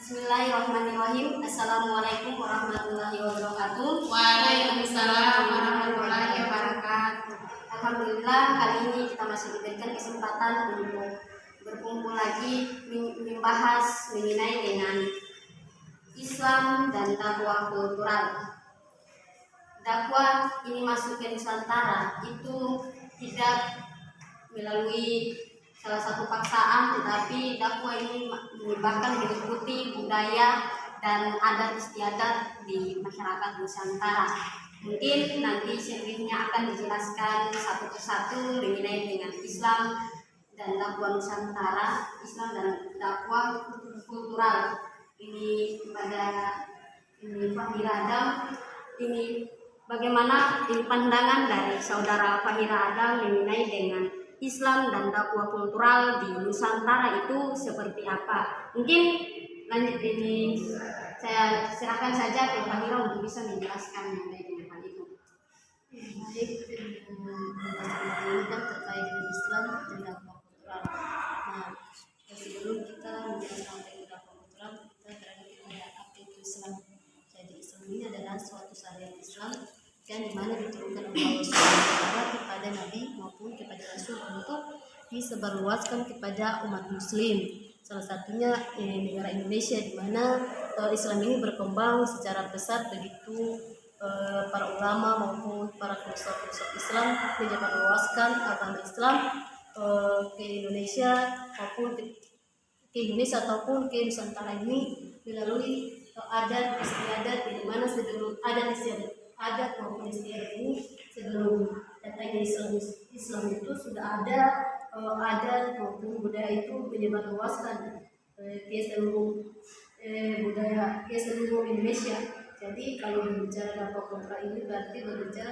Bismillahirrahmanirrahim. Assalamualaikum warahmatullahi wabarakatuh. Waalaikumsalam warahmatullahi wabarakatuh. Alhamdulillah, kali ini kita masih diberikan kesempatan untuk berkumpul lagi membahas mengenai dengan Islam dan dakwah kultural. Dakwah ini masuk ke Nusantara itu tidak melalui salah satu paksaan, tetapi dakwah ini bahkan mengikuti budaya dan adat istiadat di masyarakat Nusantara. Mungkin nanti selebihnya akan dijelaskan satu persatu mengenai dengan Islam dan dakwah Nusantara, Islam dan dakwah kultural. Ini pada ini Fahira Adam, ini bagaimana ini pandangan dari saudara Fahira Adam mengenai dengan Islam dan dakwah kultural di Nusantara itu seperti apa? Mungkin lanjut ini saya serahkan saja ke Fahira untuk bisa menjelaskan mengenai dengan hal itu. Baik, ini kan terkait dengan Islam dan dakwah kultural. Nah, sebelum kita menjelaskan tentang dakwah kultural, kita beralih kepada apa itu Islam. Jadi Islam ini adalah suatu syariat Islam yang dimana diturunkan oleh Allah SWT kepada Nabi maupun kepada Rasul untuk disebarluaskan kepada umat Muslim. Salah satunya negara Indonesia, di mana Islam ini berkembang secara pesat, begitu para ulama maupun para filsuf Islam menyebarluaskan agama Islam ke Indonesia maupun ke Indonesia ataupun ke Nusantara ini melalui adat istiadat, di mana sebelum adat maupun istiadat ini sebelum datangnya Islam itu sudah ada adat maupun budaya itu menyebarluaskan ke seluruh budaya ke seluruh Indonesia. Jadi kalau berbicara dakwah kultural ini berarti berbicara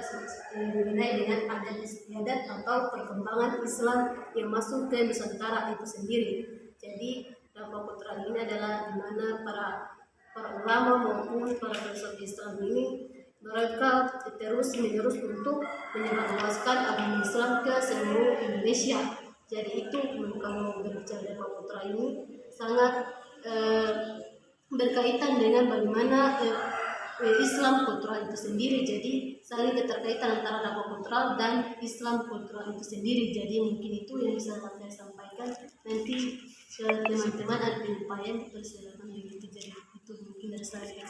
mengenai dengan adat istiadat atau perkembangan Islam yang masuk ke Nusantara itu sendiri. Jadi dakwah kultural ini adalah di mana para ulama maupun para filsuf Islam ini mereka terus menerus untuk menyebarluaskan agama Islam ke seluruh Indonesia. Jadi itu kalau berbicara dakwah kultural ini sangat berkaitan dengan bagaimana Islam kultural itu sendiri. Jadi saling keterkaitan antara dakwah kultural dan Islam kultural itu sendiri. Jadi mungkin itu yang bisa saya sampaikan. Nanti teman-teman ada penyampaian persilakan begitu. Jadi itu mungkin dari saya.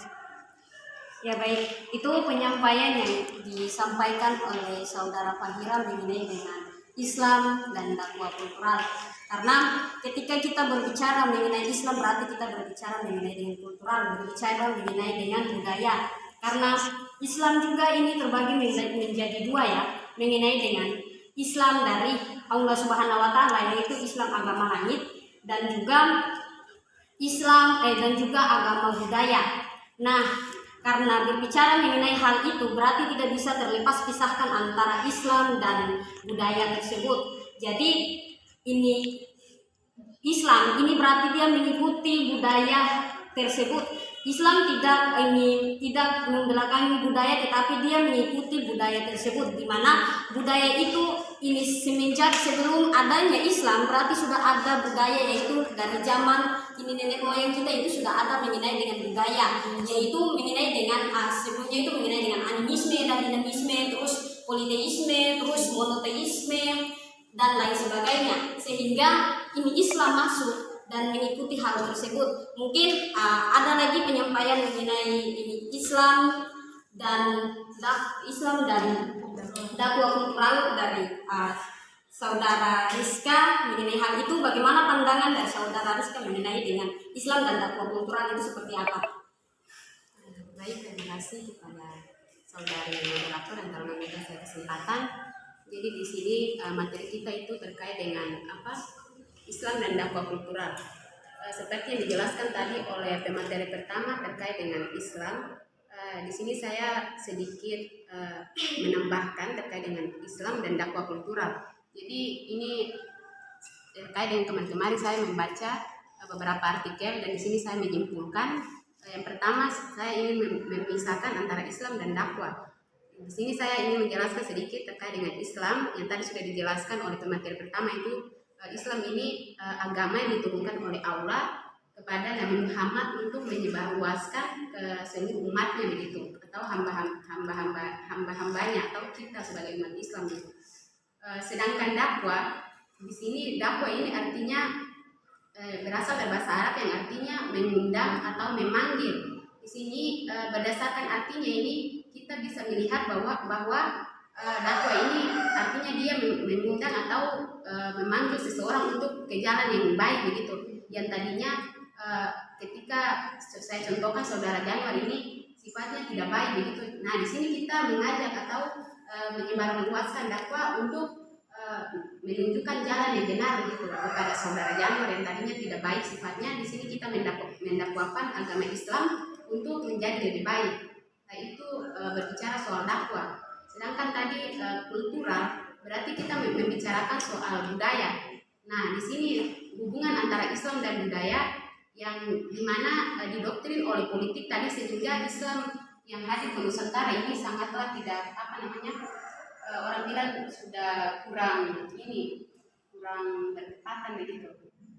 Ya baik, itu penyampaian yang disampaikan oleh saudara Fahira mengenai dengan Islam dan dakwah kultural. Karena ketika kita berbicara mengenai Islam berarti kita berbicara mengenai dengan kultural, berbicara mengenai dengan budaya. Karena Islam juga ini terbagi menjadi dua ya, mengenai dengan Islam dari Allah Subhanahu wa taala, yaitu Islam agama langit, dan juga Islam dan juga agama budaya. Nah, karena berbicara mengenai hal itu berarti tidak bisa terlepas pisahkan antara Islam dan budaya tersebut. Jadi ini Islam ini berarti dia mengikuti budaya tersebut. Islam tidak membelakangi budaya, tetapi dia mengikuti budaya tersebut, di mana budaya itu ini semenjak sebelum adanya Islam berarti sudah ada budaya, yaitu dari zaman ini nenek moyang kita itu sudah ada mengenai dengan budaya, yaitu mengenai dengan sebelumnya itu mengenai dengan animisme dan dinamisme, terus politeisme, terus monoteisme dan lain sebagainya, sehingga ini Islam masuk dan mengikuti hal tersebut. Mungkin ada lagi penyampaian mengenai ini Islam dan dakwah kultural dari saudara Rizka mengenai hal itu. Bagaimana pandangan dari saudara Rizka mengenai dengan Islam dan dakwah kultural itu seperti apa? Baik, terima kasih kepada saudari moderator yang telah memberikan saya kesempatan. Jadi di sini materi kita itu terkait dengan apa? Islam dan dakwah kultural. Seperti yang dijelaskan tadi oleh pemateri pertama terkait dengan Islam, di sini saya sedikit menambahkan terkait dengan Islam dan dakwah kultural. Jadi ini terkait dengan kemarin saya membaca beberapa artikel dan di sini saya menyimpulkan yang pertama saya ingin memisahkan antara Islam dan dakwah. Di sini saya ingin menjelaskan sedikit terkait dengan Islam yang tadi sudah dijelaskan oleh pemateri pertama, itu Islam ini agama yang diturunkan oleh Allah kepada Nabi Muhammad untuk menyebarluaskan ke seluruh umatnya begitu, atau hamba-hambanya atau kita sebagai umat Islam gitu. Sedangkan dakwah di sini, dakwah ini artinya berasal dari bahasa Arab yang artinya mengundang atau memanggil. Di sini berdasarkan artinya ini kita bisa melihat bahwa dakwah ini artinya dia mengundang atau memanggil seseorang untuk ke jalan yang baik begitu. Yang tadinya ketika saya contohkan saudara Januar ini sifatnya tidak baik begitu. Nah, di sini kita mengajak atau menyebarluaskan dakwah untuk menunjukkan jalan yang benar gitu kepada saudara Januar yang tadinya tidak baik sifatnya. Di sini kita mendakwakan agama Islam untuk menjadi lebih baik. Nah, itu berbicara soal dakwah. Sedangkan tadi kultural berarti kita membicarakan soal budaya. Nah, di sini hubungan antara Islam dan budaya yang dimana didoktrin oleh politik tadi, sehingga Islam yang hadir ke Nusantara ini sangatlah tidak orang bilang sudah kurang bertepatan begitu.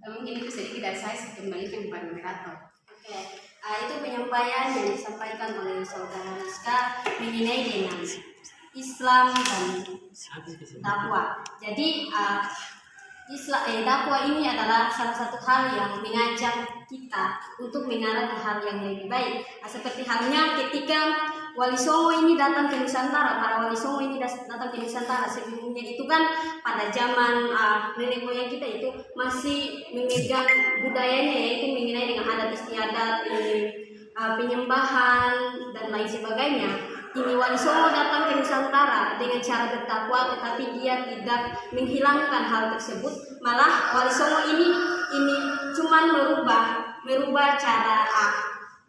Mungkin itu sedikit dari saya, kembalikan kepada moderator. Oke, itu penyampaian yang disampaikan oleh saudara Rizka mengenai dengan Islam dan dakwah. Jadi dakwah ini adalah salah satu hal yang mengajak kita untuk mengarah ke hal yang lebih baik. Seperti halnya ketika Wali Songo ini datang ke Nusantara, para Wali Songo ini datang ke Nusantara. Sebelumnya itu kan pada zaman nenek moyang kita itu masih memegang budayanya, yaitu mengenai dengan adat istiadat, penyembahan dan lain sebagainya. Ini Wali Songo datang ke Nusantara dengan cara berdakwah, tetapi dia tidak menghilangkan hal tersebut. Malah Wali Songo ini cuman merubah cara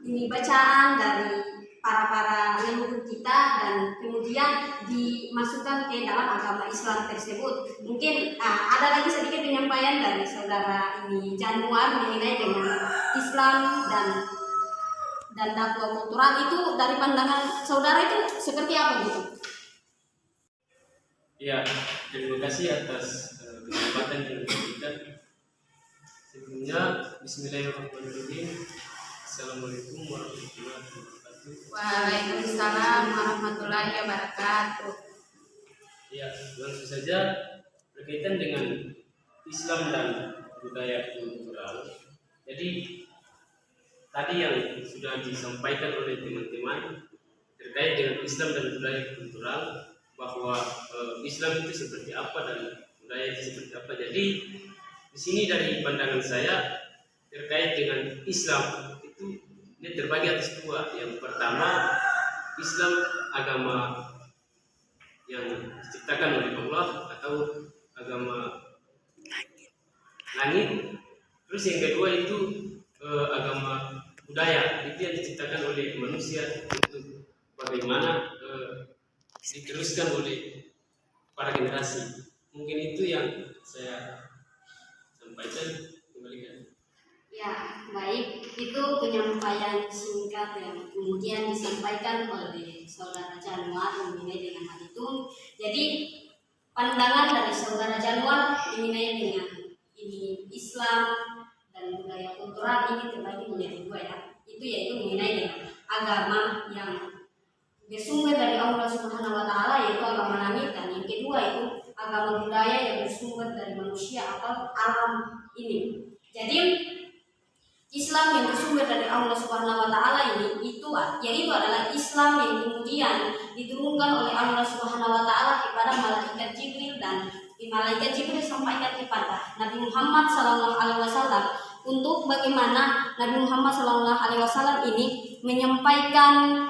ini bacaan dari para leluhur kita, dan kemudian dimasukkan ke dalam agama Islam tersebut. Mungkin ada lagi sedikit penyampaian dari saudara ini Januar mengenai dengan Islam dan dakwah kultural itu dari pandangan saudara itu seperti apa gitu? Ya, terima kasih atas kesempatan yang diberikan. Sebelumnya, Bismillahirrahmanirrahim. Assalamualaikum warahmatullahi wabarakatuh. Waalaikumsalam warahmatullahi wabarakatuh. Ya, langsung saja berkaitan dengan Islam dan budaya kultural. Jadi tadi yang sudah disampaikan oleh teman-teman terkait dengan Islam dan budaya kultural, bahwa Islam itu seperti apa dan budaya itu seperti apa. Jadi di sini dari pandangan saya terkait dengan Islam itu dia terbagi atas dua. Yang pertama, Islam agama yang diciptakan oleh Allah atau agama langit. Terus yang kedua itu agama budaya, itu yang diciptakan oleh manusia untuk bagaimana diteruskan oleh para generasi. Mungkin itu yang saya sampaikan. Kembalikan. Ya, baik. Itu penyampaian singkat yang kemudian disampaikan oleh saudara Januar mengenai dengan hal itu. Jadi pandangan dari saudara Januar mengenai dengan ini Islam dan budaya kultural ini terbagi menjadi dua ya. Itu yaitu mengenai dengan agama yang bersumber dari Allah Subhanahu wa taala, yaitu agama langit, dan yang kedua itu agama budaya yang bersumber dari manusia atau alam ini. Jadi Islam yang bersumber dari Allah Subhanahu wa taala ini itu adalah Islam yang kemudian diturunkan oleh Allah Subhanahu wa taala kepada malaikat Jibril, dan malaikat Jibril sampaikan kepada Nabi Muhammad SAW untuk bagaimana Nabi Muhammad SAW ini menyampaikan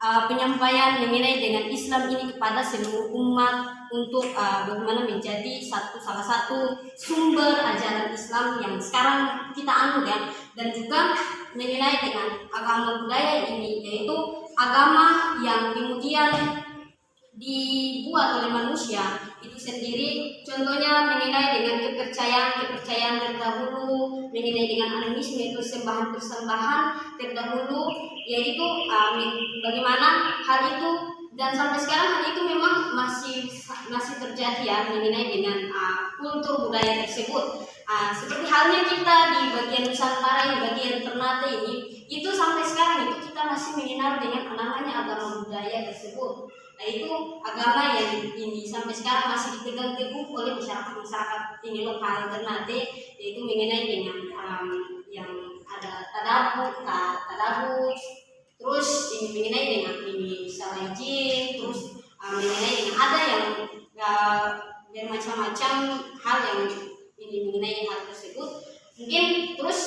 penyampaian mengenai dengan Islam ini kepada seluruh umat untuk bagaimana menjadi salah satu sumber ajaran Islam yang sekarang kita anut ya, dan juga mengenai dengan agama budaya ini, yaitu agama yang kemudian dibuat oleh manusia itu sendiri. Contohnya mengenai dengan kepercayaan terdahulu, mengenai dengan animisme, itu persembahan terdahulu, yaitu bagaimana hal itu, dan sampai sekarang hal itu memang masih terjadi ya, mengenai dengan kultur budaya tersebut. seperti halnya kita di bagian Nusantara ini, bagian Ternate ini, itu sampai sekarang itu kita masih mengenal dengan namanya agama budaya tersebut. Nah itu agama yang ini sampai sekarang masih dipegang teguh oleh masyarakat ini lokal Ternate, yaitu mengenai dengan yang ada tadabut, terus ini mengenai dengan ini salajin, terus mengenai dengan ada yang bermacam-macam hal yang ini mengenai hal tersebut. Mungkin terus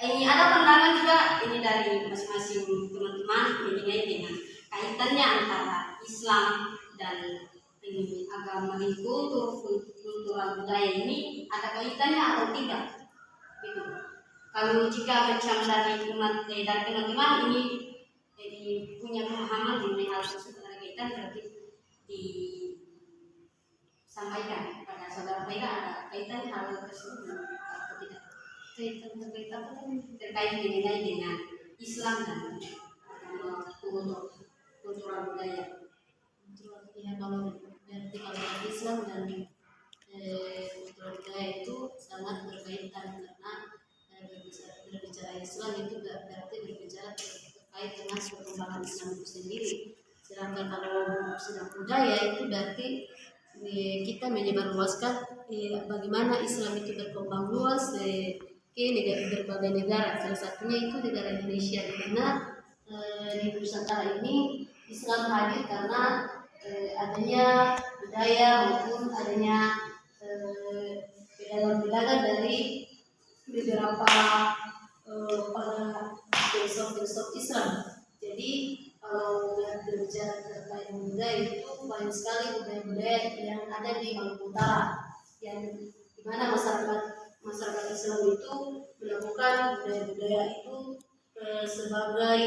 ini ada pandangan juga ini dari masing-masing teman-teman mengenai dengan kaitannya antara Islam dan ini agama kultural budaya ini ada kaitannya atau tidak gitu. Kalau jika macam dari umat dari teman-teman ini punya pemahaman mengenai hal tersebut ada kaitan, berarti disampaikan pada saudara Faida ada kaitan hal tersebut atau tidak? Kaitan terkait apa kan? Terkait mengenai dengan Islam dan kultural budaya. Ya kalau berarti kalau Islam dan kultural budaya itu sangat berkaitan karena berbicara Islam itu berarti berbicara terkait dengan perkembangan Islam itu sendiri. Sedangkan kalau sudah budaya itu berarti kita menyebarluaskan bagaimana Islam itu berkembang luas ke berbagai negara. Salah satunya itu negara Indonesia, di mana di Nusantara ini Islam hadir karena adanya budaya maupun adanya pedagang-pedagang dari beberapa para filsuf Islam. Jadi kalau berbicara terkait budaya itu banyak sekali budaya-budaya yang ada di Maluku Utara, yang dimana masyarakat Islam itu melakukan budaya-budaya itu sebagai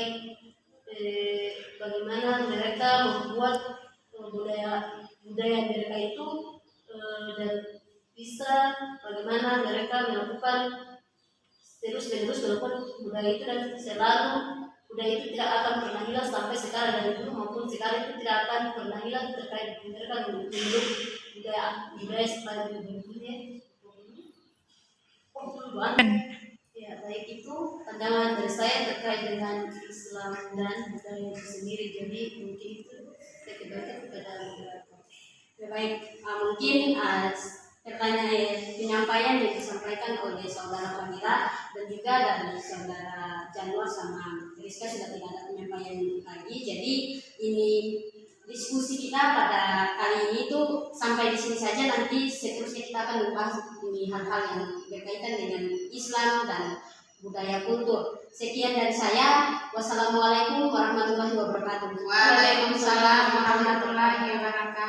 bagaimana mereka membuat budaya mereka itu dan bisa bagaimana mereka melakukan terus-menerus melakukan budaya itu, dan selalu budaya itu tidak akan pernah hilang sampai sekarang, dari dulu maupun sekarang itu tidak akan pernah hilang terkait mereka menunjuk budaya seperti ini. Ya, baik itu pandangan dari saya terkait dengan Islam dan budaya itu sendiri. Jadi mungkin itu saya kembalikan kepada moderator. Baik, mungkin penyampaian yang disampaikan oleh saudara Fadila dan juga dari saudara Januar sama Rizka sudah tidak ada penyampaian lagi. Jadi ini diskusi kita pada kali ini tuh sampai di sini saja. Nanti seterusnya kita akan membahas ini hal-hal yang berkaitan dengan Islam dan budaya kultur. Sekian dari saya. Wassalamualaikum warahmatullahi wabarakatuh. Waalaikumsalam warahmatullahi wabarakatuh.